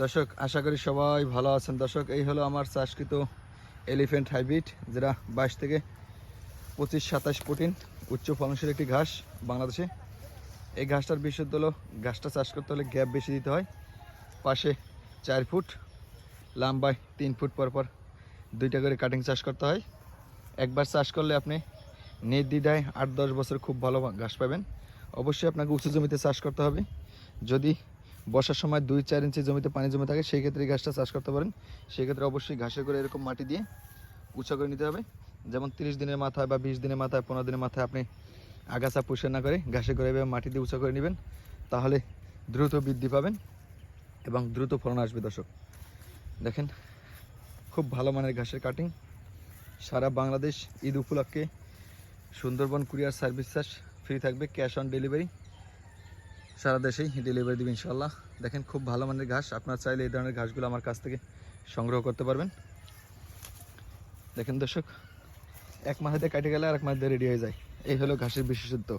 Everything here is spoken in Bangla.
দর্শক আশা করি সবাই ভালো আছেন। দর্শক এই হলো আমার চাষকৃত এলিফ্যান্ট হাইব্রিড, যেটা 22 থেকে 25-27 প্রোটিন উচ্চ ফলনশীল একটি ঘাস বাংলাদেশে। এই ঘাসটার বিশেষত্ব হলো ঘাসটা চাষ করতে হলে গ্যাপ বেশি দিতে হয়। পাশে 4 ফুট, লম্বায় 3 ফুট পর পর 2টা করে কাটিং চাষ করতে হয়। একবার চাষ করলে আপনি নির্দ্বিধায় 8-10 বছর খুব ভালো ঘাস পাবেন। অবশ্যই আপনাকে উঁচু জমিতে চাষ করতে হবে। যদি বর্ষার সময় 2-4 ইঞ্চি জমিতে পানি জমে থাকে সেই ক্ষেত্রে ঘাসটা চাষ করতে পারেন। সেক্ষেত্রে অবশ্যই ঘাসে করে এরকম মাটি দিয়ে উঁচা করে নিতে হবে। যেমন 30 দিনের মাথায় বা 20 দিনের মাথায় 15 দিনের মাথায় আপনি আগাছা পরিষ্কার না করে ঘাসে করে এভাবে মাটি দিয়ে উঁচা করে নেবেন, তাহলে দ্রুত বৃদ্ধি পাবেন এবং দ্রুত ফলন আসবে। দর্শক দেখেন, খুব ভালো মানের ঘাসের কাটিং। সারা বাংলাদেশ ঈদ উপলক্ষে Sundarban courier service charge free থাকবে, ক্যাশ অন ডেলিভারি। সারা দেশেই ডেলিভারি দেবে ইনশাল্লাহ। দেখেন, খুব ভালো মানের ঘাস। আপনারা চাইলে এই ধরনের ঘাসগুলো আমার কাছ থেকে সংগ্রহ করতে পারবেন। দেখেন দর্শক, এক মাসে কাটে গেলে আর এক মাস রেডি হয়ে যায়। এই হলো ঘাসের বিশেষত্ব।